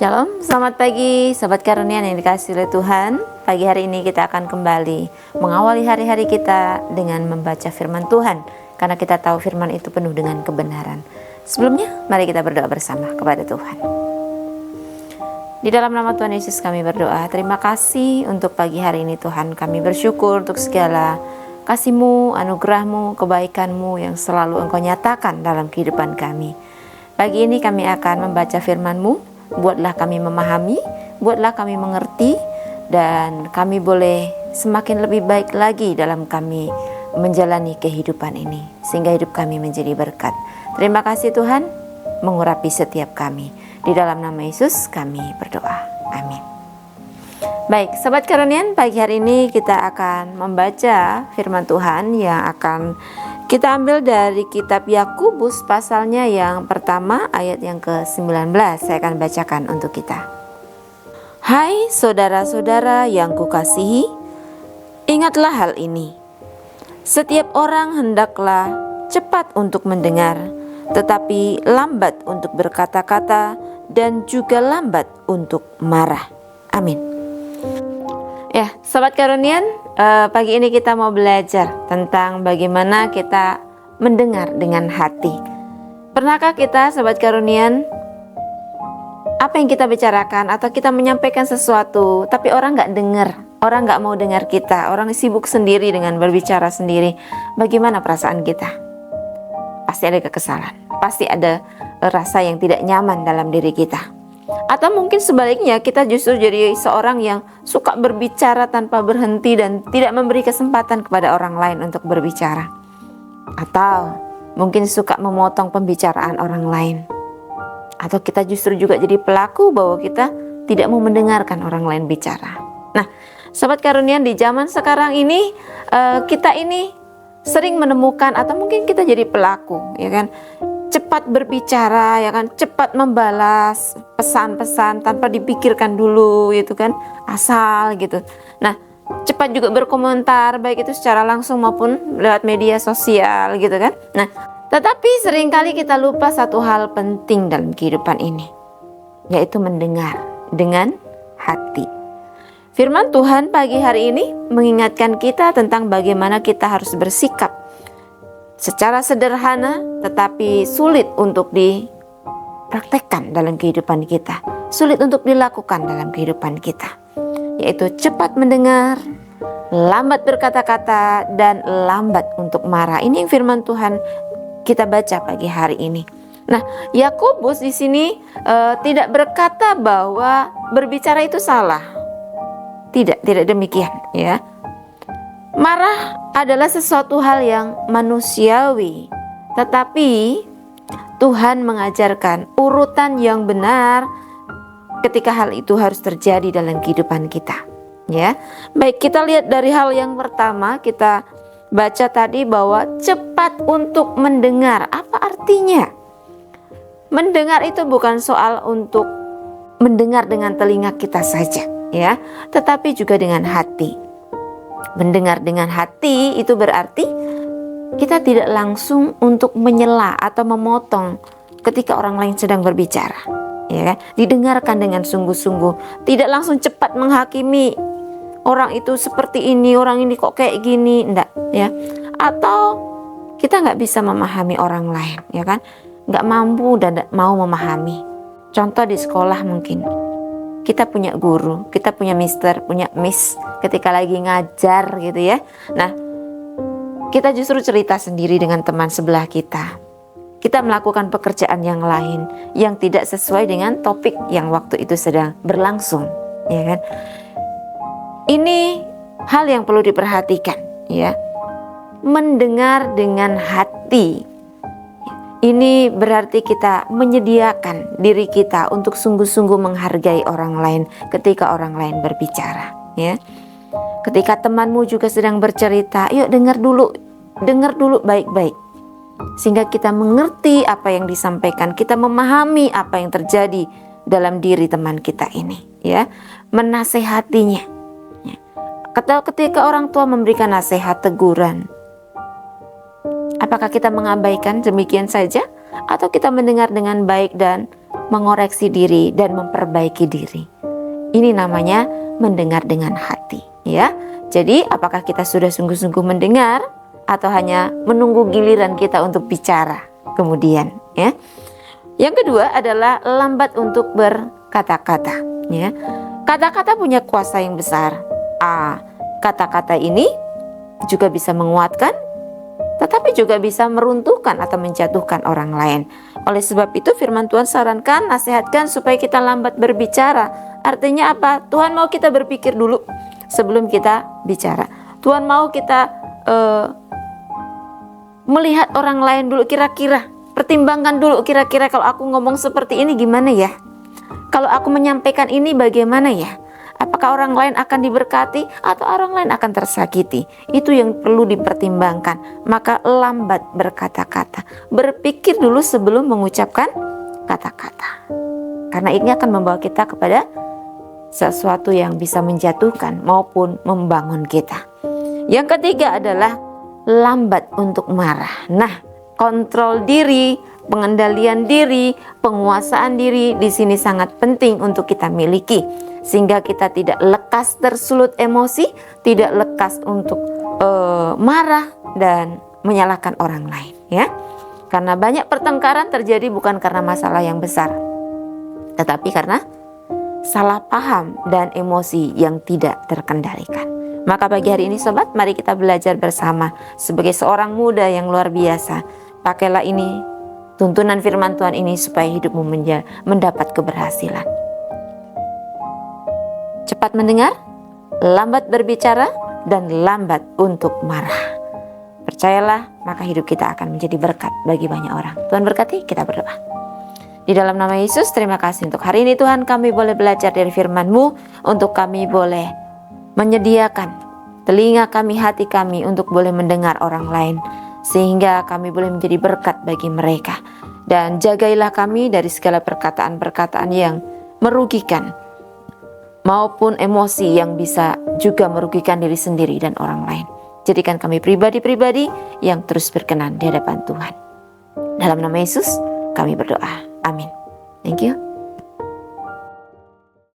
Shalom, selamat pagi Sobat Karunia yang dikasihi oleh Tuhan. Pagi hari ini kita akan kembali mengawali hari-hari kita dengan membaca firman Tuhan, karena kita tahu firman itu penuh dengan kebenaran. Sebelumnya, mari kita berdoa bersama kepada Tuhan. Di dalam nama Tuhan Yesus kami berdoa, terima kasih untuk pagi hari ini Tuhan. Kami bersyukur untuk segala kasih-Mu, anugerah-Mu, kebaikan-Mu yang selalu Engkau nyatakan dalam kehidupan kami. Pagi ini kami akan membaca firman-Mu. Buatlah kami memahami, buatlah kami mengerti, dan kami boleh semakin lebih baik lagi dalam kami menjalani kehidupan ini, sehingga hidup kami menjadi berkat. Terima kasih Tuhan, mengurapi setiap kami. Di dalam nama Yesus kami berdoa. Amin. Baik, Sobat Karunian, pagi hari ini kita akan membaca firman Tuhan yang akan kita ambil dari kitab Yakobus pasalnya yang pertama ayat yang ke-19. Saya akan bacakan untuk kita. Hai saudara-saudara yang kukasihi, ingatlah hal ini. Setiap orang hendaklah cepat untuk mendengar, tetapi lambat untuk berkata-kata dan juga lambat untuk marah. Amin. Ya, Sobat Karunian, pagi ini kita mau belajar tentang bagaimana kita mendengar dengan hati. Pernahkah kita, Sobat Karunian, apa yang kita bicarakan atau kita menyampaikan sesuatu, tapi orang gak dengar, orang gak mau dengar kita, orang sibuk sendiri dengan berbicara sendiri. Bagaimana perasaan kita? Pasti ada kekesalan, pasti ada rasa yang tidak nyaman dalam diri kita. Atau mungkin sebaliknya, kita justru jadi seorang yang suka berbicara tanpa berhenti dan tidak memberi kesempatan kepada orang lain untuk berbicara. Atau mungkin suka memotong pembicaraan orang lain. Atau kita justru juga jadi pelaku bahwa kita tidak mau mendengarkan orang lain bicara. Nah, Sobat Karunian, di zaman sekarang ini kita ini sering menemukan, atau mungkin kita jadi pelaku, ya kan? Cepat berbicara, ya kan, cepat membalas pesan-pesan tanpa dipikirkan dulu, gitu kan, asal gitu. Nah, cepat juga berkomentar, baik itu secara langsung maupun lewat media sosial, gitu kan. Nah, tetapi seringkali kita lupa satu hal penting dalam kehidupan ini, yaitu mendengar dengan hati. Firman Tuhan pagi hari ini mengingatkan kita tentang bagaimana kita harus bersikap secara sederhana, tetapi sulit untuk dipraktekkan dalam kehidupan kita, sulit untuk dilakukan dalam kehidupan kita, yaitu cepat mendengar, lambat berkata-kata, dan lambat untuk marah. Ini yang firman Tuhan kita baca pagi hari ini. Nah, Yakobus di sini tidak berkata bahwa berbicara itu salah, tidak demikian, ya. Marah adalah sesuatu hal yang manusiawi, tetapi Tuhan mengajarkan urutan yang benar ketika hal itu harus terjadi dalam kehidupan kita. Ya, baik, kita lihat dari hal yang pertama, kita baca tadi bahwa cepat untuk mendengar. Apa artinya? Mendengar itu bukan soal untuk mendengar dengan telinga kita saja, ya, tetapi juga dengan hati. Mendengar dengan hati itu berarti kita tidak langsung untuk menyela atau memotong ketika orang lain sedang berbicara, ya kan? Didengarkan dengan sungguh-sungguh, tidak langsung cepat menghakimi orang itu seperti ini, orang ini kok kayak gini, enggak, ya. Atau kita nggak bisa memahami orang lain, ya kan? Nggak mampu dan nggak mau memahami. Contoh di sekolah mungkin. Kita punya guru, kita punya mister, punya miss ketika lagi ngajar gitu ya. Nah, kita justru cerita sendiri dengan teman sebelah kita. Kita melakukan pekerjaan yang lain yang tidak sesuai dengan topik yang waktu itu sedang berlangsung, ya kan? Ini hal yang perlu diperhatikan, ya. Mendengar dengan hati. Ini berarti kita menyediakan diri kita untuk sungguh-sungguh menghargai orang lain ketika orang lain berbicara, ya. Ketika temanmu juga sedang bercerita, yuk dengar dulu baik-baik, sehingga kita mengerti apa yang disampaikan, kita memahami apa yang terjadi dalam diri teman kita ini, ya. Menasehatinya, ya. Ketika orang tua memberikan nasihat, teguran, apakah kita mengabaikan demikian saja? Atau kita mendengar dengan baik dan mengoreksi diri dan memperbaiki diri. Ini namanya mendengar dengan hati, ya. Jadi, apakah kita sudah sungguh-sungguh mendengar atau hanya menunggu giliran kita untuk bicara kemudian, ya? Yang kedua adalah lambat untuk berkata-kata, ya. Kata-kata punya kuasa yang besar. Kata-kata ini juga bisa menguatkan, tetapi juga bisa meruntuhkan atau menjatuhkan orang lain. Oleh sebab itu firman Tuhan sarankan, nasihatkan supaya kita lambat berbicara. Artinya apa? Tuhan mau kita berpikir dulu sebelum kita bicara. Tuhan mau kita melihat orang lain dulu, kira-kira pertimbangkan dulu, kira-kira kalau aku ngomong seperti ini gimana ya? Kalau aku menyampaikan ini bagaimana ya? Apakah orang lain akan diberkati atau orang lain akan tersakiti? Itu yang perlu dipertimbangkan. Maka lambat berkata-kata. Berpikir dulu sebelum mengucapkan kata-kata. Karena ini akan membawa kita kepada sesuatu yang bisa menjatuhkan maupun membangun kita. Yang ketiga adalah lambat untuk marah. Nah, kontrol diri, pengendalian diri, penguasaan diri di sini sangat penting untuk kita miliki. Sehingga kita tidak lekas tersulut emosi, tidak lekas untuk marah dan menyalahkan orang lain, ya. Karena banyak pertengkaran terjadi bukan karena masalah yang besar, tetapi karena salah paham dan emosi yang tidak terkendalikan. Maka pagi hari ini sobat, mari kita belajar bersama sebagai seorang muda yang luar biasa. Pakailah ini, tuntunan firman Tuhan ini supaya hidupmu mendapat keberhasilan. Cepat mendengar, lambat berbicara, dan lambat untuk marah. Percayalah, maka hidup kita akan menjadi berkat bagi banyak orang. Tuhan berkati, kita berdoa. Di dalam nama Yesus, terima kasih untuk hari ini Tuhan, kami boleh belajar dari firman-Mu, untuk kami boleh menyediakan telinga kami, hati kami untuk boleh mendengar orang lain, sehingga kami boleh menjadi berkat bagi mereka. Dan jagailah kami dari segala perkataan-perkataan yang merugikan, maupun emosi yang bisa juga merugikan diri sendiri dan orang lain. Jadikan kami pribadi-pribadi yang terus berkenan di hadapan Tuhan. Dalam nama Yesus kami berdoa. Amin. Thank you.